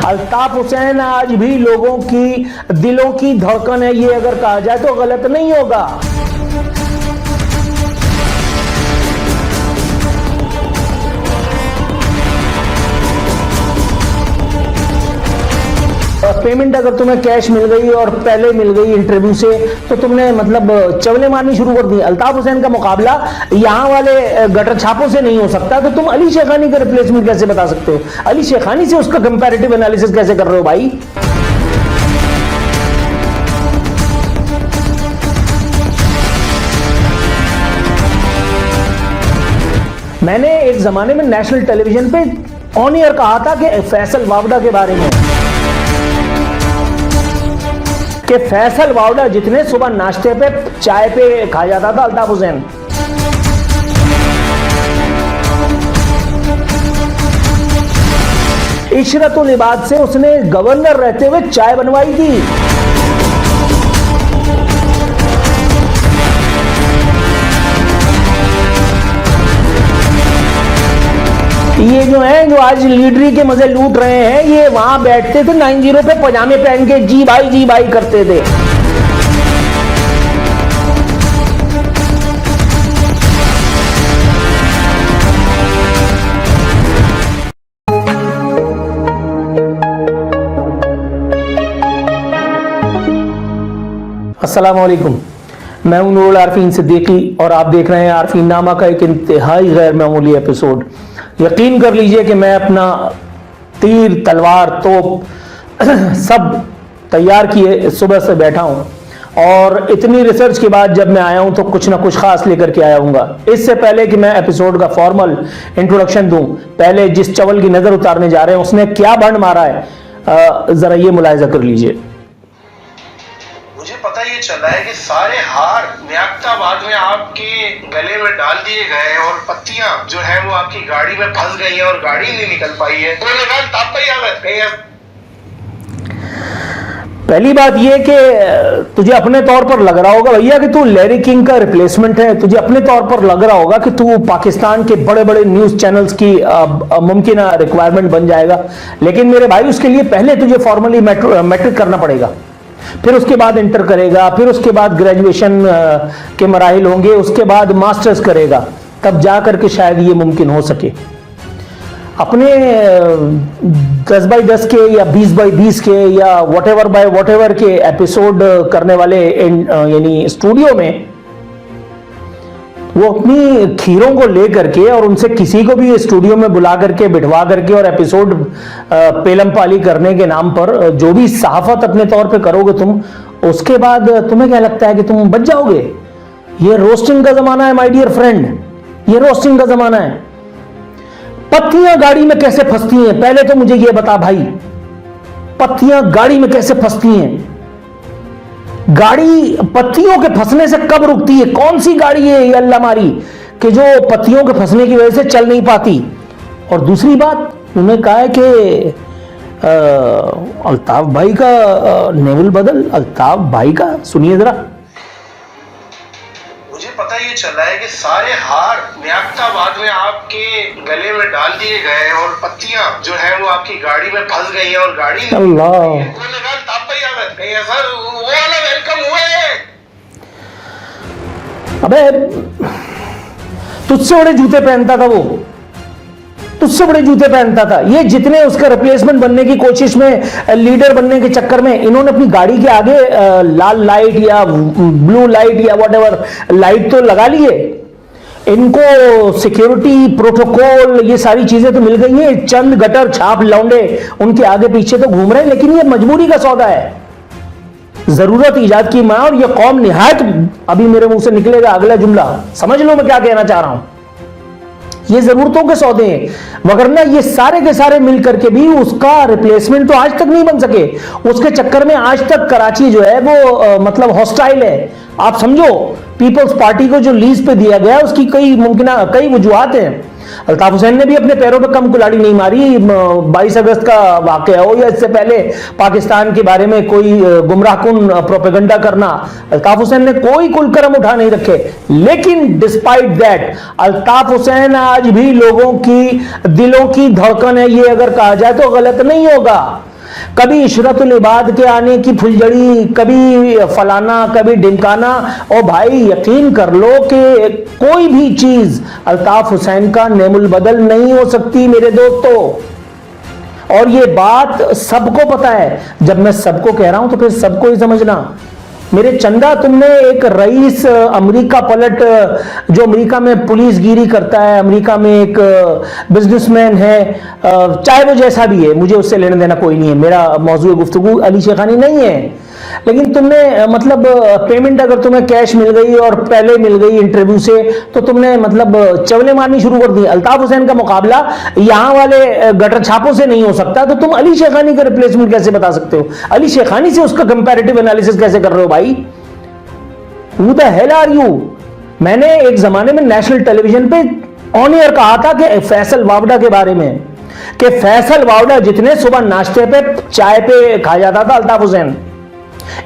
अल्ताफ हुसैन आज भी लोगों की दिलों की धड़कन है, ये अगर कहा जाए तो गलत नहीं होगा। पेमेंट अगर तुम्हें कैश मिल गई और पहले मिल गई इंटरव्यू से तो तुमने मतलब चवले मारनी शुरू कर दी। अल्ताफ हुसैन का मुकाबला यहां वाले गटर छापों से नहीं हो सकता, तो तुम अली शेखानी का रिप्लेसमेंट कैसे बता सकते हो? अली शेखानी से उसका कंपैरेटिव एनालिसिस कैसे कर रहे हो भाई? मैंने एक जमाने में नेशनल टेलीविजन पे ऑन एयर कहा था कि फैसल वावड़ा के बारे में कि फैसल वावड़ा जितने सुबह नाश्ते पे चाय पे खा जाता था अल्ताफ हुसैन, इशरतुल इबाद से उसने गवर्नर रहते हुए चाय बनवाई थी। ये जो है जो आज लीडरी के मजे लूट रहे हैं, ये वहां बैठते थे 90 पे पजामे पहन के जी भाई करते थे। अस्सलाम वालेकुम, मैं हूं नूरुल आरफीन सिद्दीकी और आप देख रहे हैं आरफीन नामा का एक इंतहाई गैर मामूली एपिसोड। यकीन कर लीजिए कि मैं अपना तीर तलवार तोप सब तैयार किए सुबह से बैठा हूं और इतनी रिसर्च के बाद जब मैं आया हूं तो कुछ ना कुछ खास लेकर के आया हूंगा। इससे पहले कि मैं एपिसोड का फॉर्मल इंट्रोडक्शन दूं, पहले जिस चवल की नजर उतारने जा रहे हैं उसने क्या बंड मारा है, जरा ये मुलाहिजा कर लीजिए। मुझे पता ये चला है कि सारे हार नियाक्ताबाद में आपके गले में डाल दिए गए और पत्तियां जो है वो आपकी गाड़ी में फंस गई हैं और गाड़ी नहीं निकल पाई है। तो पहली बात ये कि तुझे अपने तौर पर लग रहा होगा भैया कि तू लैरी किंग का रिप्लेसमेंट है, तुझे अपने तौर पर लग रहा होगा कि तू पाकिस्तान के बड़े बड़े न्यूज चैनल्स की मुमकिन रिक्वायरमेंट बन जाएगा, लेकिन मेरे भाई उसके लिए पहले तुझे फॉर्मली मैट्रिक करना पड़ेगा, फिर उसके बाद इंटर करेगा, फिर उसके बाद ग्रेजुएशन के मराहिल होंगे, उसके बाद मास्टर्स करेगा, तब जाकर के शायद ये मुमकिन हो सके। अपने 10x10 के या 20x20 के या whatever के एपिसोड करने वाले यानी स्टूडियो में वो अपनी खीरों को लेकर के और उनसे किसी को भी स्टूडियो में बुला करके बिठवा करके और एपिसोड पेलम पाली करने के नाम पर जो भी सहाफत अपने तौर पे करोगे तुम, उसके बाद तुम्हें क्या लगता है कि तुम बच जाओगे? ये रोस्टिंग का जमाना है माय डियर फ्रेंड, ये रोस्टिंग का जमाना है। पत्तियां गाड़ी में कैसे फंसती हैं, पहले तो मुझे ये बता भाई, पत्तियां गाड़ी में कैसे फंसती हैं? गाड़ी पत्तियों के फंसने से कब रुकती है? कौन सी गाड़ी है ये अल्लाह मारी कि जो पत्तियों के फंसने की वजह से चल नहीं पाती? और दूसरी बात, उन्होंने कहा है कि अल्ताफ भाई का नेवल बदल, अल्ताफ भाई का सुनिए जरा। मुझे पता ये चला है कि सारे हार नियाक्ताबाद में आपके गले में डाल दिए गए और पत्तियां जो है वो आपकी गाड़ी में फंस गई हैं और गाड़ी वेलकम हुए। अबे तुझसे बड़े जूते पहनता था वो, तुझसे बड़े जूते पहनता था। ये जितने उसका रिप्लेसमेंट बनने की कोशिश में, लीडर बनने के चक्कर में, इन्होंने अपनी गाड़ी के आगे लाल लाइट या ब्लू लाइट या व्हाटएवर लाइट तो लगा लिए, इनको सिक्योरिटी प्रोटोकॉल ये सारी चीजें तो मिल गई हैं, चंद गटर छाप लौंडे उनके आगे पीछे तो घूम रहे हैं, लेकिन ये मजबूरी का सौदा है, जरूरत ईजाद की मां। और ये कौम निहायत, अभी मेरे मुंह से निकलेगा अगला जुमला, समझ लो मैं क्या कहना चाह रहा हूं, ये जरूरतों के सौदे हैं, वगरना ये सारे के सारे मिल करके भी उसका रिप्लेसमेंट तो आज तक नहीं बन सके। उसके चक्कर में आज तक कराची जो है वो मतलब हॉस्टाइल है। आप समझो, पीपल्स पार्टी को जो लीज पे दिया गया उसकी कई वजूहात हैं। अल्ताफ हुसैन ने भी अपने पैरों पे कम कुल्हाड़ी नहीं मारी। 22 अगस्त का वाकया हो या इससे पहले पाकिस्तान के बारे में कोई गुमराहकुन प्रोपेगेंडा करना, अल्ताफ हुसैन ने कोई कुलकरम उठा नहीं रखे। लेकिन डिस्पाइट दैट अल्ताफ हुसैन आज भी लोगों की दिलों की धड़कन है, ये अगर कहा जाए तो गलत नहीं होगा। कभी इशरतुल इबाद के आने की फुलझड़ी, कभी फलाना, कभी ढिमकाना। और भाई यकीन कर लो कि कोई भी चीज अल्ताफ हुसैन का नेमुल बदल नहीं हो सकती मेरे दोस्तों। और ये बात सबको पता है। जब मैं सबको कह रहा हूं तो फिर सबको ही समझना। मेरे चंदा, तुमने एक रईस अमेरिका पलट जो अमेरिका में पुलिसगिरी करता है, अमेरिका में एक बिजनेसमैन है, चाहे वो जैसा भी है, मुझे उससे लेना देना कोई नहीं है, मेरा मौजूद गुफ्तगू अली शेखानी नहीं है। लेकिन तुमने मतलब पेमेंट अगर तुम्हें कैश मिल गई और पहले मिल गई इंटरव्यू से, तो तुमने मतलब चवले मारनी शुरू कर दी। अल्ताफ हुसैन का मुकाबला यहां वाले गटर छापों से नहीं हो सकता, तो तुम अली शेखानी का रिप्लेसमेंट कैसे बता सकते हो? अली शेखानी से उसका कंपैरेटिव एनालिसिस कैसे कर रहे हो भाई? Who the hell are you? मैंने एक जमाने में नेशनल टेलीविजन पे ऑन एयर कहा था कि फैसल वावडा के बारे में, कि फैसल वावडा जितने सुबह नाश्ते पे चाय पे खा जाता था अल्ताफ हुसैन,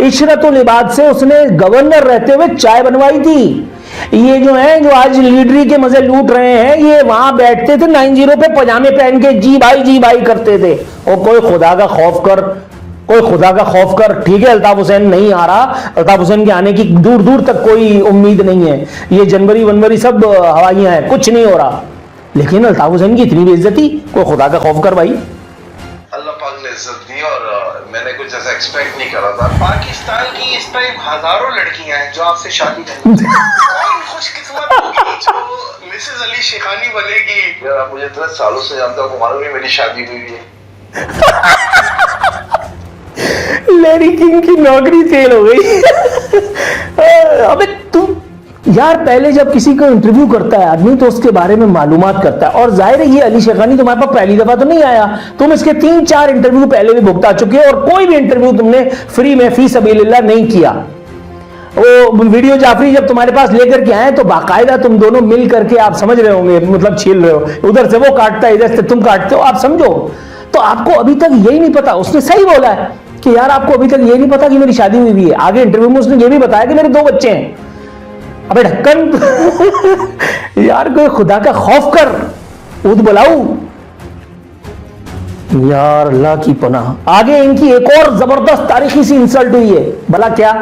इशरतुल इबाद से उसने गवर्नर रहते हुए चाय बनवाई थी। ये जो है, जो आज लीडरी के मजे लूट रहे हैं, ये वहां बैठते थे 90 पे पजामे पहन के जी भाई करते थे। और कोई खुदा का खौफ कर, कोई खुदा का खौफ कर। ठीक है, अल्ताफ हुसैन नहीं आ रहा, अल्ताफ हुसैन के आने की दूर दूर तक कोई उम्मीद नहीं है, ये जनवरी वनवरी सब हवाइयां हैं, कुछ नहीं हो रहा। लेकिन अल्ताफ हुसैन की इतनी बेइज्जती, कोई खुदा का खौफ कर भाई। अल्लाह पाक ने इज्जत दी और मैंने कुछ ऐसा एक्सपेक्ट नहीं करा था। पाकिस्तान की इस टाइम हजारों लड़कियां हैं जो आपसे शादी करेंगी। कौन खुशकिस्मत होगी जो मिसेस अली शेखानी बनेगी? यार, आप मुझे इतने सालों से जानते हो, मालूम ही मेरी शादी हुई है। लेडी किंग की नौकरी फेल हो गई। अबे तुम यार, पहले जब किसी को इंटरव्यू करता है आदमी तो उसके बारे में मालूमात करता है। और जाहिर है ये अली शेखानी तुम्हारे पास पहली दफा तो नहीं आया, तुम इसके 3-4 इंटरव्यू पहले भी भुगता चुके हो, और कोई भी इंटरव्यू तुमने फ्री में फी सबीलिल्लाह नहीं किया। वो वीडियो जाफरी जब तुम्हारे पास लेकर के आए तो बाकायदा तुम दोनों मिल करके, आप समझ रहे होंगे, मतलब छील रहे हो, उधर से वो काटता है, इधर से तुम काटते हो, आप समझो। तो आपको अभी तक यही नहीं पता, उसने सही बोला है कि यार आपको अभी तक ये नहीं पता कि मेरी शादी हुई है। आगे इंटरव्यू में उसने ये भी बताया कि मेरे 2 बच्चे हैं। अबे ढक्कन यार, कोई खुदा का खौफ कर, ऊद बुलाऊ यार, अल्लाह की पनाह। आगे इनकी एक और जबरदस्त तारीखी सी इंसल्ट हुई है, भला क्या?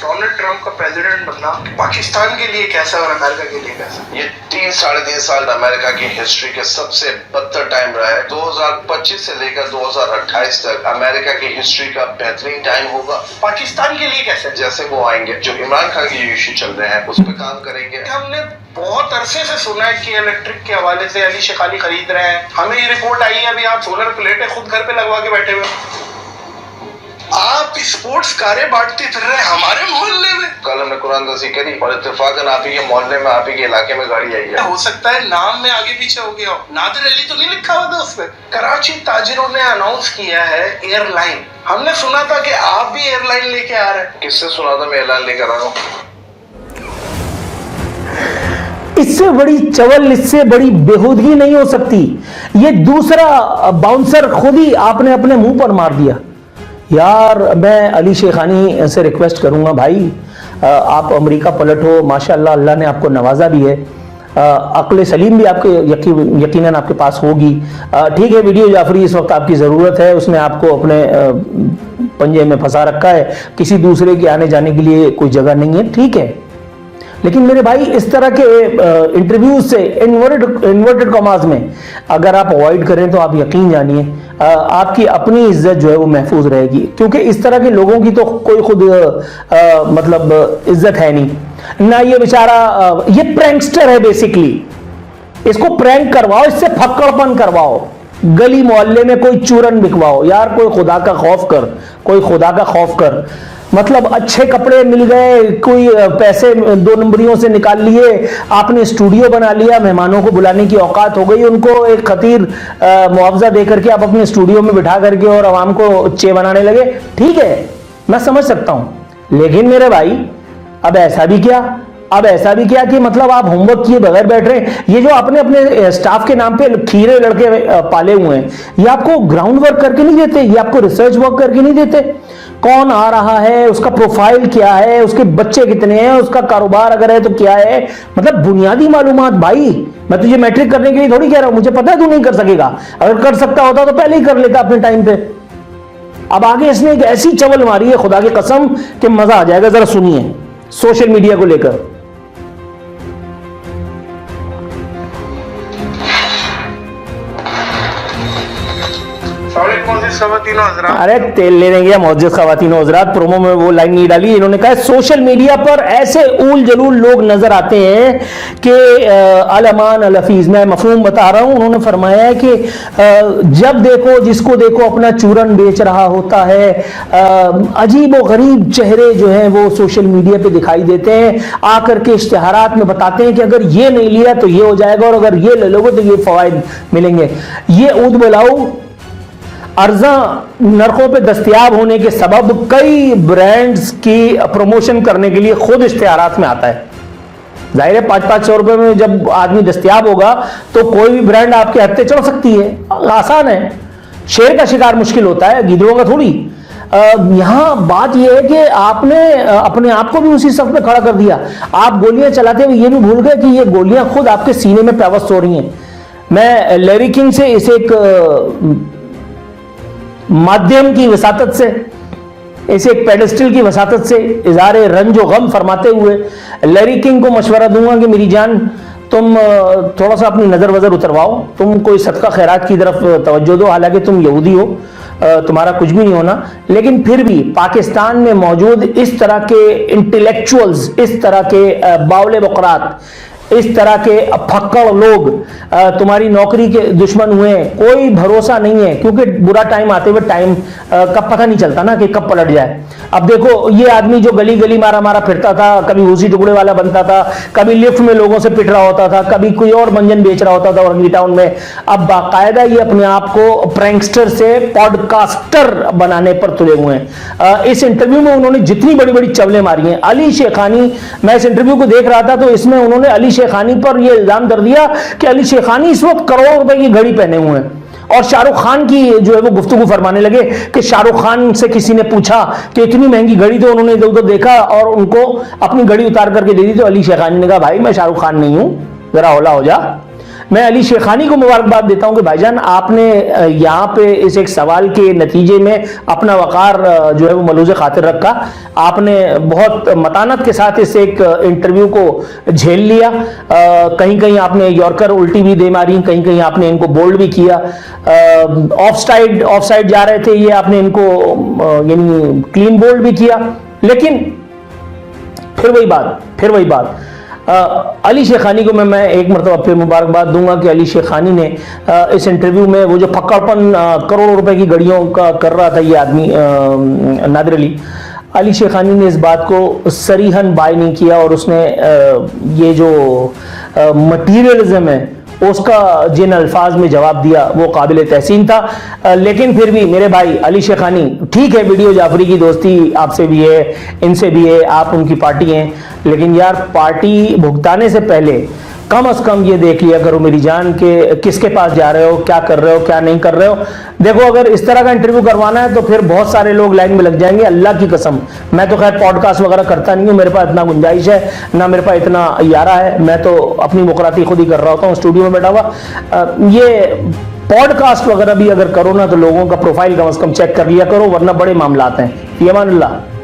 डोनाल्ड ट्रंप का प्रेसिडेंट बनना पाकिस्तान के लिए कैसा और अमेरिका के लिए कैसा? ये 3-3.5 साल अमेरिका की हिस्ट्री के सबसे बदतर टाइम रहा है। 2025 से लेकर 2028 तक अमेरिका की हिस्ट्री का बेहतरीन टाइम होगा। पाकिस्तान के लिए कैसे? जैसे वो आएंगे, जो इमरान खान के इश्यू चल रहे हैं उस पर काम करेंगे। हमने बहुत अरसे से सुना है कि इलेक्ट्रिक के हवाले से अली शेखानी खरीद रहे हैं। हमें ये रिपोर्ट आई है अभी, आप सोलर प्लेटें खुद घर पे लगवा के बैठे हुए, आप स्पोर्ट्स कारें बांटते फिर रहे हमारे मोहल्ले में। कल हमने कुरान दर्सी करी और इत्तेफाकन आप ही के मोहल्ले में, आप ही के इलाके में गाड़ी आई है। हो सकता है नाम में आगे पीछे हो गया हो, नादिर अली तो नहीं लिखा हुआ था उसमें। कराची ताजिरों ने अनाउंस किया है एयरलाइन। हमने सुना था कि आप भी एयरलाइन लेके आ रहे हैं। किससे सुना था मैं एयरलाइन लेकर आ रहा हूँ? इससे बड़ी चवल, इससे बड़ी बेहूदगी नहीं हो सकती। ये दूसरा बाउंसर खुद ही आपने अपने मुंह पर मार दिया। यार, मैं अली शेखानी से रिक्वेस्ट करूंगा भाई, आप अमेरिका पलट हो, माशाल्लाह अल्लाह ने आपको नवाजा भी है, अक्ल सलीम भी आपके यकीनन आपके पास होगी। ठीक है, वीडियो जाफरी इस वक्त आपकी ज़रूरत है, उसने आपको अपने पंजे में फंसा रखा है, किसी दूसरे के आने जाने के लिए कोई जगह नहीं है, ठीक है। लेकिन मेरे भाई, इस तरह के इंटरव्यूज से इन्वर्टेड कॉमास में अगर आप अवॉइड करें तो आप यकीन जानिए आपकी अपनी इज्जत जो है वो महफूज रहेगी, क्योंकि इस तरह के लोगों की तो कोई खुद मतलब इज्जत है नहीं ना। ये बेचारा ये प्रैंकस्टर है बेसिकली, इसको प्रैंक करवाओ, इससे फक्कड़पन करवाओ, गली मोहल्ले में कोई चूरन बिकवाओ। यार, कोई खुदा का खौफ कर, कोई खुदा का खौफ कर। मतलब अच्छे कपड़े मिल गए, कोई पैसे 2 नंबरियों से निकाल लिए, आपने स्टूडियो बना लिया, मेहमानों को बुलाने की औकात हो गई, उनको एक खतीर मुआवजा दे करके आप अपने स्टूडियो में बिठा करके और आवाम को चे बनाने लगे। ठीक है, मैं समझ सकता हूं, लेकिन मेरे भाई अब ऐसा भी क्या कि मतलब आप होमवर्क किए बगैर बैठ रहे हैं। ये जो आपने अपने स्टाफ के नाम पे खीरे लड़के पाले हुए हैं, ये आपको ग्राउंड वर्क करके नहीं देते, ये आपको रिसर्च वर्क करके नहीं देते। कौन आ रहा है, उसका प्रोफाइल क्या है, उसके बच्चे कितने हैं, उसका कारोबार अगर है तो क्या है, मतलब बुनियादी मालूमात। भाई मैं तुझे मैट्रिक करने के लिए थोड़ी कह रहा हूं, मुझे पता है तू नहीं कर सकेगा, अगर कर सकता होता तो पहले ही कर लेता अपने टाइम पे। अब आगे इसने एक ऐसी चवल मारी है खुदा की कसम कि मजा आ जाएगा, जरा सुनिए सोशल मीडिया को लेकर। अरे तेल लेने गया मोअज़्ज़िज़ ख़वातीन व हज़रात, प्रोमो में वो लाइन नहीं डाली। इन्होंने कहा सोशल मीडिया पर ऐसे ऊल जलूल लोग नजर आते हैं कि अल-अमान अल-हफीज़, मैं मफ़हूम बता रहा हूं। उन्होंने फरमाया है कि जब देखो जिसको देखो अपना चूरन बेच रहा होता है। अजीब व गरीब चेहरे जो हैं वो सोशल मीडिया पे दिखाई देते हैं, आकर के इश्तिहारात में बताते हैं कि अगर ये नहीं लिया तो ये हो जाएगा और अगर ये ले लोगे तो ये फवाइद मिलेंगे। ये ऊद बुलाऊ अर्जा नरखों पे दस्तयाब होने के सबब कई ब्रांड्स की प्रमोशन करने के लिए खुद इश्तिहारात में आता है। जाहिर है 500-500 रुपए में जब आदमी दस्तयाब होगा तो कोई भी ब्रांड आपके हत्थे चढ़ सकती है, आसान है। शेर का शिकार मुश्किल होता है, गिद्धों का थोड़ी। यहां बात यह है कि आपने अपने आप को भी उसी सफ में खड़ा कर दिया। आप गोलियां चलाते हुए ये भी भूल गए कि ये गोलियां खुद आपके सीने में पेवस्त हो रही हैं। मैं लैरी किंग से इसे एक माध्यम की वसातत से, इसे एक पेडेस्टल की वसातत से इज़हार रंज व गम फरमाते हुए लैरी किंग को मशवरा दूंगा कि मेरी जान तुम थोड़ा सा अपनी नज़र वज़र उतरवाओ, तुम कोई सदका खैरात की तरफ तवज्जो दो। हालांकि तुम यहूदी हो, तुम्हारा कुछ भी नहीं होना, लेकिन फिर भी पाकिस्तान में मौजूद इस तरह के इंटेलेक्चुअल्स, इस तरह के बावले बकरात, इस तरह के फक्कड़ लोग तुम्हारी नौकरी के दुश्मन हुए हैं। कोई भरोसा नहीं है, क्योंकि बुरा टाइम आते हुए टाइम का पता नहीं चलता ना कि कब पलट जाए। अब देखो ये आदमी जो गली गली मारा मारा फिरता था, कभी भूसी टुकड़े वाला बनता था, कभी लिफ्ट में लोगों से पिट रहा होता था, कभी कोई और मंजन बेच रहा होता था औरंगी टाउन में, अब बाकायदा ये अपने आप को प्रैंकस्टर से पॉडकास्टर बनाने पर तुले हुए हैं। इस इंटरव्यू में उन्होंने जितनी बड़ी बड़ी चवलें मारी हैं, अली शेखानी, मैं इस इंटरव्यू को देख रहा था तो इसमें उन्होंने अली शेखानी पर यह इल्जाम कर दिया कि अली शेखानी इस वक्त करोड़ों रुपए की घड़ी पहने हुए हैं। और शाहरुख खान की जो है वो गुफ्तगू फरमाने लगे कि शाहरुख खान से किसी ने पूछा कि इतनी महंगी घड़ी, तो उन्होंने इधर उधर देखा और उनको अपनी घड़ी उतार करके दे दी। तो अली शेखानी ने कहा भाई मैं शाहरुख खान नहीं हूं, जरा हौला हो जा। मैं अली शेखानी को मुबारकबाद देता हूं कि भाईजान आपने यहाँ पे इस एक सवाल के नतीजे में अपना वकार जो है वो मलूज़ खातिर रखा। आपने बहुत मतानत के साथ इस एक इंटरव्यू को झेल लिया। कहीं कहीं आपने यॉर्कर उल्टी भी दे मारी, कहीं कहीं आपने इनको बोल्ड भी किया। ऑफ साइड जा रहे थे ये, आपने इनको यानी क्लीन बोल्ड भी किया। लेकिन फिर वही बात अली शेखानी को मैं एक मरतबा फिर मुबारकबाद दूंगा कि अली शेखानी ने इस इंटरव्यू में वो जो फक्कड़पन करोड़ों रुपए की घड़ियों का कर रहा था ये आदमी नादिर अली शेखानी ने इस बात को सरीहन बाय नहीं किया और उसने ये जो मटीरियलिज्म है उसका जिन अल्फाज में जवाब दिया वो काबिल तहसीन था। लेकिन फिर भी मेरे भाई अली शेखानी, ठीक है वीडियो जाफरी की दोस्ती आपसे भी है, इनसे भी है, आप उनकी पार्टी हैं, लेकिन यार पार्टी भुगताने से पहले कम से कम ये देख लिया करो मेरी जान के किसके पास जा रहे हो, क्या कर रहे हो, क्या नहीं कर रहे हो। देखो अगर इस तरह का इंटरव्यू करवाना है तो फिर बहुत सारे लोग लाइन में लग जाएंगे, अल्लाह की कसम। मैं तो खैर पॉडकास्ट वगैरह करता नहीं हूँ, मेरे पास इतना गुंजाइश है ना, मेरे पास इतना यारा है, मैं तो अपनी मुकराती खुद ही कर रहा होता हूँ स्टूडियो में बैठा हुआ। ये पॉडकास्ट वगैरह भी अगर करो ना तो लोगों का प्रोफाइल कम से कम चेक कर लिया करो, वरना बड़े मामला हैं। फ़ी अमान अल्लाह।